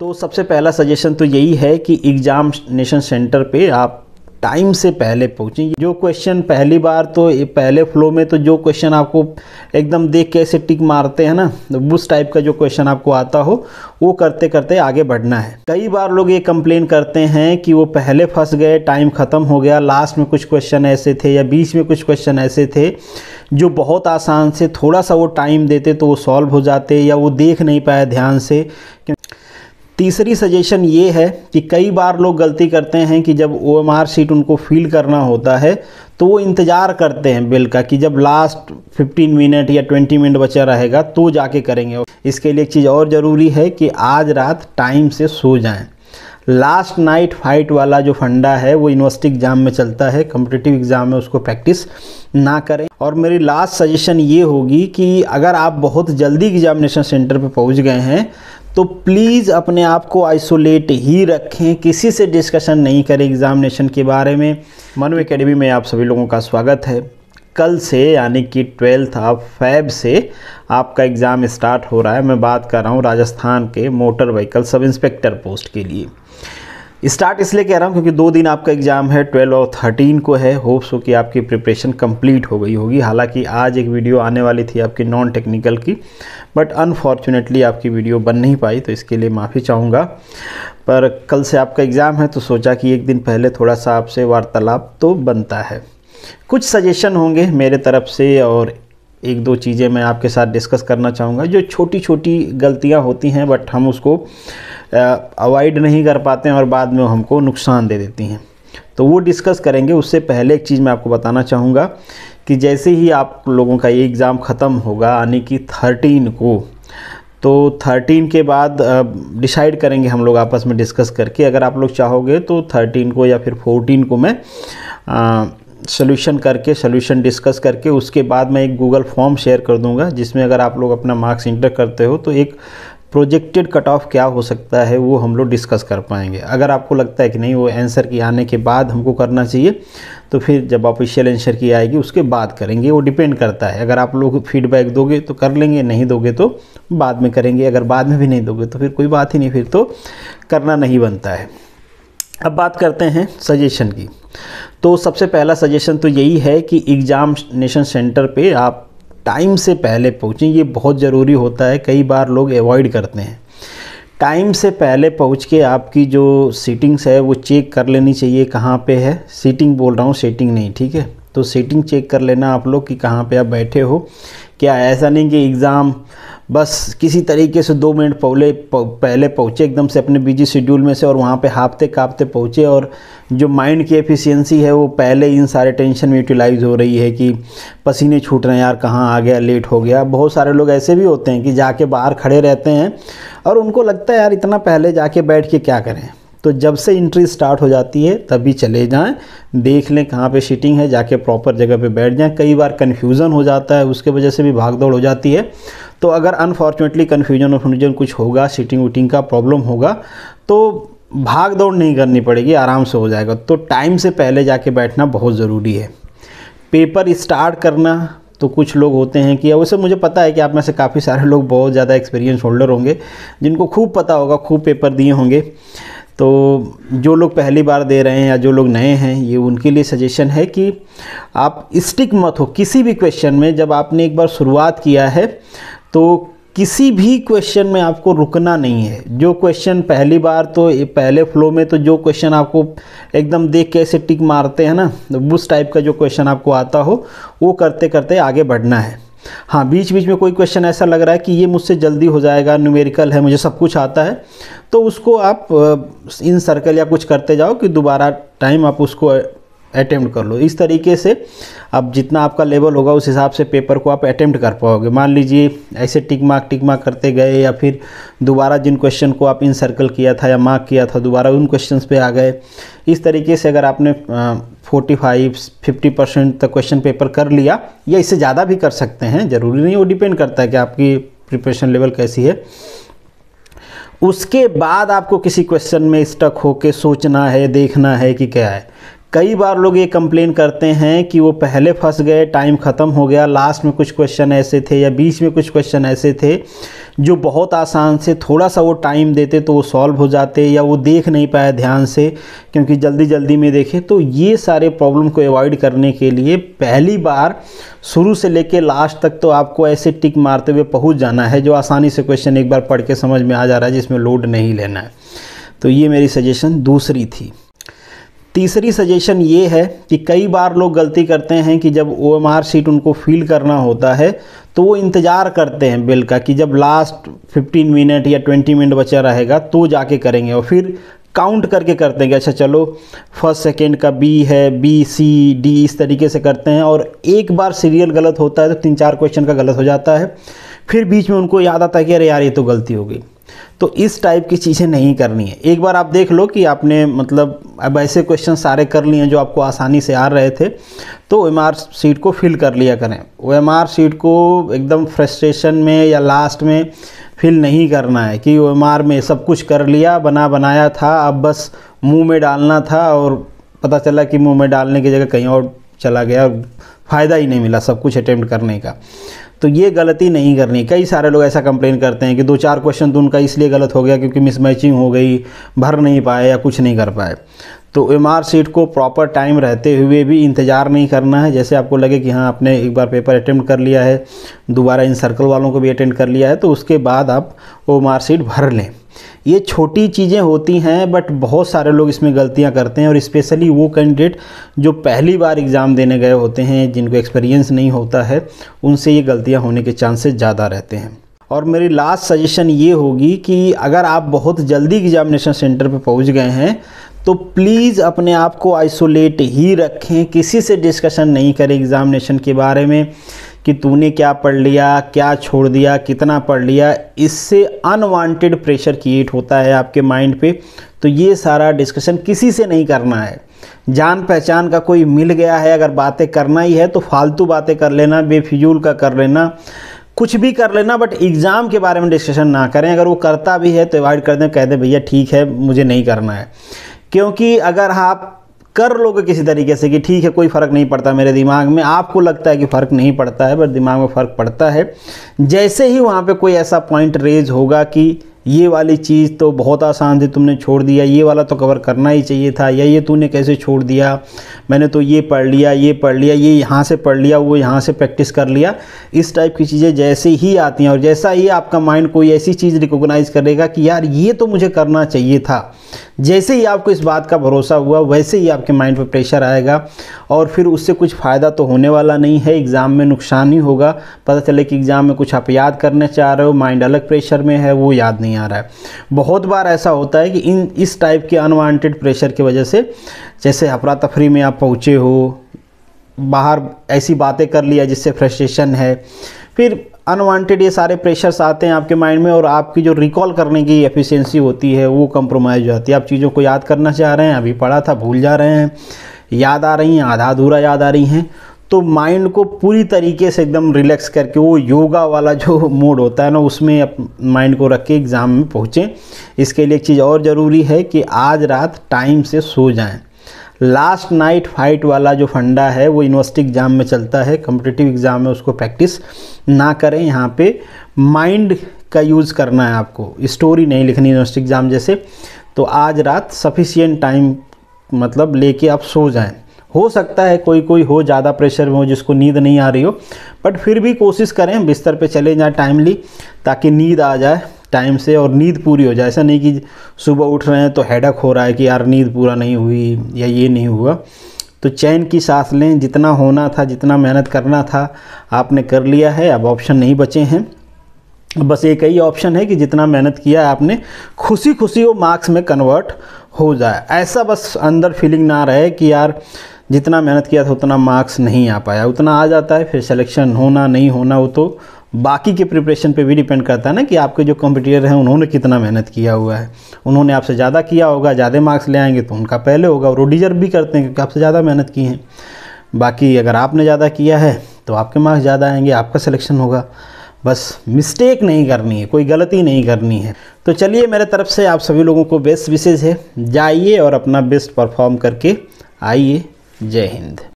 तो सबसे पहला सजेशन तो यही है कि एग्जामिनेशन सेंटर पे आप टाइम से पहले पहुँचें। जो क्वेश्चन पहली बार तो पहले फ्लो में तो जो क्वेश्चन आपको एकदम देख के ऐसे टिक मारते हैं ना, तो उस टाइप का जो क्वेश्चन आपको आता हो वो करते करते आगे बढ़ना है। कई बार लोग ये कंप्लेन करते हैं कि वो पहले फंस गए, टाइम ख़त्म हो गया, लास्ट में कुछ क्वेश्चन ऐसे थे या बीच में कुछ क्वेश्चन ऐसे थे जो बहुत आसान से, थोड़ा सा वो टाइम देते तो वो सॉल्व हो जाते, या वो देख नहीं पाए ध्यान से। तीसरी सजेशन ये है कि कई बार लोग गलती करते हैं कि जब OMR शीट उनको फिल करना होता है तो वो इंतज़ार करते हैं बिल का कि जब लास्ट 15 मिनट या 20 मिनट बचा रहेगा तो जाके करेंगे। इसके लिए एक चीज़ और ज़रूरी है कि आज रात टाइम से सो जाएं। लास्ट नाइट फाइट वाला जो फंडा है वो यूनिवर्सिटी एग्ज़ाम में चलता है, कॉम्पिटिटिव एग्ज़ाम में उसको प्रैक्टिस ना करें। और मेरी लास्ट सजेशन ये होगी कि अगर आप बहुत जल्दी एग्जामिनेशन सेंटर पे पहुंच गए हैं तो प्लीज़ अपने आप को आइसोलेट ही रखें, किसी से डिस्कशन नहीं करें एग्ज़ामिनेशन के बारे में। मनु एकेडमी में आप सभी लोगों का स्वागत है। कल से यानी कि 12 फ़रवरी से आपका एग्ज़ाम स्टार्ट हो रहा है। मैं बात कर रहा हूँ राजस्थान के motor vehicle sub inspector post के लिए। स्टार्ट इसलिए कह रहा हूँ क्योंकि 2 दिन आपका एग्ज़ाम है, 12 और 13 को है। होप्स हो कि आपकी प्रिपरेशन कंप्लीट हो गई होगी। हालांकि आज एक वीडियो आने वाली थी आपकी नॉन टेक्निकल की, बट अनफॉर्चुनेटली आपकी वीडियो बन नहीं पाई, तो इसके लिए माफ़ी चाहूँगा। पर कल से आपका एग्ज़ाम है तो सोचा कि एक दिन पहले थोड़ा सा आपसे वार्तालाप तो बनता है। कुछ सजेशन होंगे मेरे तरफ से और 1-2 चीज़ें मैं आपके साथ डिस्कस करना चाहूँगा। जो छोटी छोटी गलतियाँ होती हैं बट हम उसको अवॉइड नहीं कर पाते हैं और बाद में हमको नुकसान दे देती हैं, तो वो डिस्कस करेंगे। उससे पहले एक चीज़ मैं आपको बताना चाहूँगा कि जैसे ही आप लोगों का ये एग्ज़ाम ख़त्म होगा यानी कि 13 को, तो 13 के बाद डिसाइड करेंगे हम लोग आपस में डिस्कस करके। अगर आप लोग चाहोगे तो 13 को या फिर 14 को मैं सोल्यूशन डिस्कस करके उसके बाद मैं एक गूगल फॉर्म शेयर कर दूंगा, जिसमें अगर आप लोग अपना मार्क्स इंटर करते हो तो एक प्रोजेक्टेड कट ऑफ क्या हो सकता है वो हम लोग डिस्कस कर पाएंगे। अगर आपको लगता है कि नहीं वो आंसर की आने के बाद हमको करना चाहिए तो फिर जब ऑफिशियल आंसर की आएगी उसके बाद करेंगे। वो डिपेंड करता है, अगर आप लोग फीडबैक दोगे तो कर लेंगे, नहीं दोगे तो बाद में करेंगे। अगर बाद में भी नहीं दोगे तो फिर कोई बात ही नहीं, फिर तो करना नहीं बनता है। अब बात करते हैं सजेशन की। तो सबसे पहला सजेशन तो यही है कि एग्जामिनेशन सेंटर पे आप टाइम से पहले पहुँचें। ये बहुत ज़रूरी होता है, कई बार लोग अवॉइड करते हैं। टाइम से पहले पहुँच के आपकी जो सीटिंग्स है वो चेक कर लेनी चाहिए कहाँ पे है। सीटिंग बोल रहा हूँ, सेटिंग नहीं, ठीक है। तो सीटिंग चेक कर लेना आप लोग कि कहाँ पे आप बैठे हो। क्या ऐसा नहीं कि एग्ज़ाम बस किसी तरीके से 2 मिनट पहले पहुँचे एकदम से अपने बिजी शेड्यूल में से और वहाँ पे हाँफते काँपते पहुँचे, और जो माइंड की एफिशिएंसी है वो पहले इन सारे टेंशन में यूटिलाइज़ हो रही है कि पसीने छूट रहे हैं, यार कहाँ आ गया, लेट हो गया। बहुत सारे लोग ऐसे भी होते हैं कि जाके बाहर खड़े रहते हैं और उनको लगता है यार इतना पहले जाके बैठ के क्या करें। तो जब से एंट्री स्टार्ट हो जाती है तभी चले जाएं, देख लें कहाँ पे सीटिंग है, जाके प्रॉपर जगह पे बैठ जाएं। कई बार कन्फ्यूज़न हो जाता है, उसके वजह से भी भागदौड़ हो जाती है। तो अगर अनफॉर्चुनेटली कन्फ्यूजन कुछ होगा, सीटिंग वूटिंग का प्रॉब्लम होगा, तो भाग दौड़ नहीं करनी पड़ेगी, आराम से हो जाएगा। तो टाइम से पहले जाके बैठना बहुत ज़रूरी है। पेपर स्टार्ट करना, तो कुछ लोग होते हैं कि वैसे मुझे पता है कि आप में से काफ़ी सारे लोग बहुत ज़्यादा एक्सपीरियंस होल्डर होंगे, जिनको खूब पता होगा, खूब पेपर दिए होंगे। तो जो लोग पहली बार दे रहे हैं या जो लोग नए हैं, ये उनके लिए सजेशन है कि आप स्टिक मत हो किसी भी क्वेश्चन में। जब आपने एक बार शुरुआत किया है तो किसी भी क्वेश्चन में आपको रुकना नहीं है। जो क्वेश्चन पहली बार तो पहले फ्लो में तो जो क्वेश्चन आपको एकदम देख के ऐसे टिक मारते हैं ना, उस टाइप का जो क्वेश्चन आपको आता हो वो करते करते आगे बढ़ना है। हाँ, बीच बीच में कोई क्वेश्चन ऐसा लग रहा है कि ये मुझसे जल्दी हो जाएगा, न्यूमेरिकल है, मुझे सब कुछ आता है, तो उसको आप इन सर्कल या कुछ करते जाओ कि दोबारा टाइम आप उसको अटेम्प्ट कर लो। इस तरीके से अब जितना आपका लेवल होगा उस हिसाब से पेपर को आप अटेम्प्ट कर पाओगे। मान लीजिए ऐसे टिक मार्क करते गए, या फिर दोबारा जिन क्वेश्चन को आप इन सर्कल किया था या मार्क किया था दोबारा उन क्वेश्चंस पे आ गए। इस तरीके से अगर आपने 45-50% तक क्वेश्चन पेपर कर लिया, या इससे ज़्यादा भी कर सकते हैं, ज़रूरी नहीं, वो डिपेंड करता है कि आपकी प्रिपरेशन लेवल कैसी है। उसके बाद आपको किसी क्वेश्चन में स्टक होके सोचना है, देखना है कि क्या है। कई बार लोग ये कंप्लेन करते हैं कि वो पहले फंस गए, टाइम ख़त्म हो गया, लास्ट में कुछ क्वेश्चन ऐसे थे या बीच में कुछ क्वेश्चन ऐसे थे जो बहुत आसान से, थोड़ा सा वो टाइम देते तो वो सॉल्व हो जाते, या वो देख नहीं पाए ध्यान से क्योंकि जल्दी जल्दी में देखे। तो ये सारे प्रॉब्लम को अवॉइड करने के लिए पहली बार शुरू से लेके लास्ट तक तो आपको ऐसे टिक मारते हुए पहुंच जाना है जो आसानी से क्वेश्चन एक बार पढ़ के समझ में आ जा रहा है, जिसमें लोड नहीं लेना है। तो ये मेरी सजेशन दूसरी थी। तीसरी सजेशन ये है कि कई बार लोग गलती करते हैं कि जब OMR शीट उनको फिल करना होता है तो वो इंतज़ार करते हैं बिल का कि जब लास्ट 15 मिनट या 20 मिनट बचा रहेगा तो जाके करेंगे, और फिर काउंट करके करते हैं कि अच्छा चलो फर्स्ट सेकेंड का B है, B C D इस तरीके से करते हैं। और एक बार सीरियल गलत होता है तो 3-4 क्वेश्चन का गलत हो जाता है, फिर बीच में उनको याद आता है कि अरे यार ये तो गलती हो गई। तो इस टाइप की चीज़ें नहीं करनी है। एक बार आप देख लो कि आपने मतलब अब ऐसे क्वेश्चन सारे कर लिए हैं जो आपको आसानी से आ रहे थे, तो OMR शीट को फिल कर लिया करें। OMR शीट को एकदम फ्रस्ट्रेशन में या लास्ट में फिल नहीं करना है कि OMR में सब कुछ कर लिया, बनाया था, अब बस मुंह में डालना था और पता चला कि मुंह में डालने की जगह कहीं और चला गया और फ़ायदा ही नहीं मिला सब कुछ अटेम्प्ट करने का। तो ये गलती नहीं करनी। कई सारे लोग ऐसा कंप्लेन करते हैं कि 2-4 क्वेश्चन तो उनका इसलिए गलत हो गया क्योंकि मिसमैचिंग हो गई, भर नहीं पाए या कुछ नहीं कर पाए। तो OMR शीट को प्रॉपर टाइम रहते हुए भी इंतज़ार नहीं करना है। जैसे आपको लगे कि हाँ आपने एक बार पेपर अटेम्प्ट कर लिया है, दोबारा इन सर्कल वालों को भी अटेम्प्ट कर लिया है, तो उसके बाद आप OMR शीट भर लें। ये छोटी चीज़ें होती हैं बट बहुत सारे लोग इसमें गलतियां करते हैं, और स्पेशली वो कैंडिडेट जो पहली बार एग्ज़ाम देने गए होते हैं, जिनको एक्सपीरियंस नहीं होता है, उनसे ये गलतियां होने के चांसेस ज़्यादा रहते हैं। और मेरी लास्ट सजेशन ये होगी कि अगर आप बहुत जल्दी एग्जामिनेशन सेंटर पे पहुंच गए हैं तो प्लीज़ अपने आप को आइसोलेट ही रखें, किसी से डिस्कशन नहीं करें एग्ज़ामिनेशन के बारे में कि तूने क्या पढ़ लिया, क्या छोड़ दिया, कितना पढ़ लिया। इससे अनवांटेड प्रेशर क्रिएट होता है आपके माइंड पे। तो ये सारा डिस्कशन किसी से नहीं करना है। जान पहचान का कोई मिल गया है, अगर बातें करना ही है तो फालतू बातें कर लेना, बेफिजूल का कर लेना, कुछ भी कर लेना, बट एग्ज़ाम के बारे में डिस्कशन ना करें। अगर वो करता भी है तो अवॉइड कर दें, कह दें भैया ठीक है मुझे नहीं करना है। क्योंकि अगर आप कर लोगे किसी तरीके से कि ठीक है कोई फ़र्क नहीं पड़ता मेरे दिमाग में, आपको लगता है कि फ़र्क नहीं पड़ता है, बट दिमाग में फ़र्क पड़ता है। जैसे ही वहाँ पे कोई ऐसा पॉइंट रेज होगा कि ये वाली चीज़ तो बहुत आसान थी तुमने छोड़ दिया, ये वाला तो कवर करना ही चाहिए था, या ये तूने कैसे छोड़ दिया, मैंने तो ये पढ़ लिया, ये यहाँ से पढ़ लिया, वो यहाँ से प्रैक्टिस कर लिया, इस टाइप की चीज़ें जैसे ही आती हैं और जैसा ही आपका माइंड कोई ऐसी चीज़ रिकॉग्नाइज करेगा कि यार ये तो मुझे करना चाहिए था, जैसे ही आपको इस बात का भरोसा हुआ वैसे ही आपके माइंड पर प्रेशर आएगा और फिर उससे कुछ फ़ायदा तो होने वाला नहीं है, एग्ज़ाम में नुकसान ही होगा। पता चले कि एग्ज़ाम में कुछ आप याद करने चाह रहे हो, माइंड अलग प्रेशर में है, वो याद नहीं आ रहा है। बहुत बार ऐसा होता है कि इस टाइप के अनवांटेड प्रेशर की वजह से, जैसे अफरा तफरी में आप पहुँचे हो, बाहर ऐसी बातें कर लिया जिससे फ्रस्ट्रेशन है, फिर अनवांटेड ये सारे प्रेशर्स आते हैं आपके माइंड में और आपकी जो रिकॉल करने की एफिशिएंसी होती है वो कंप्रोमाइज़ हो जाती है। आप चीज़ों को याद करना चाह रहे हैं, अभी पढ़ा था भूल जा रहे हैं, याद आ रही हैं आधा अधूरा याद आ रही हैं। तो माइंड को पूरी तरीके से एकदम रिलैक्स करके, वो योगा वाला जो मोड होता है ना, उसमें माइंड को रख के एग्ज़ाम में पहुँचें। इसके लिए एक चीज़ और ज़रूरी है कि आज रात टाइम से सो जाएँ। लास्ट नाइट फाइट वाला जो फंडा है वो यूनिवर्सिटी एग्ज़ाम में चलता है, कॉम्पिटिटिव एग्ज़ाम में उसको प्रैक्टिस ना करें। यहाँ पे माइंड का यूज़ करना है आपको, स्टोरी नहीं लिखनी यूनिवर्सिटी एग्ज़ाम जैसे। तो आज रात सफिशिएंट टाइम मतलब लेके आप सो जाएं। हो सकता है कोई हो ज़्यादा प्रेशर में हो जिसको नींद नहीं आ रही हो, बट फिर भी कोशिश करें बिस्तर पे चले जाएं टाइमली, ताकि नींद आ जाए टाइम से और नींद पूरी हो जाए। ऐसा नहीं कि सुबह उठ रहे हैं तो हेडेक हो रहा है कि यार नींद पूरा नहीं हुई या ये नहीं हुआ। तो चैन की सांस लें, जितना होना था, जितना मेहनत करना था आपने कर लिया है, अब ऑप्शन नहीं बचे हैं। बस एक ही ऑप्शन है कि जितना मेहनत किया है आपने, खुशी खुशी वो मार्क्स में कन्वर्ट हो जाए। ऐसा बस अंदर फीलिंग ना रहे कि यार जितना मेहनत किया था उतना मार्क्स नहीं आ पाया। उतना आ जाता है, फिर सिलेक्शन होना नहीं होना वो तो बाकी के प्रिपरेशन पे भी डिपेंड करता है ना, कि आपके जो कॉम्पिटिटर हैं उन्होंने कितना मेहनत किया हुआ है। उन्होंने आपसे ज़्यादा किया होगा, ज़्यादा मार्क्स ले आएंगे तो उनका पहले होगा, और वो डिजर्व भी करते हैं क्योंकि आपसे ज़्यादा मेहनत की हैं। बाकी अगर आपने ज़्यादा किया है तो आपके मार्क्स ज़्यादा आएंगे, आपका सिलेक्शन होगा। बस मिस्टेक नहीं करनी है, कोई गलती नहीं करनी है। तो चलिए, मेरे तरफ से आप सभी लोगों को बेस्ट विशेज़ है, जाइए और अपना बेस्ट परफॉर्म करके आइए, जय हिंद।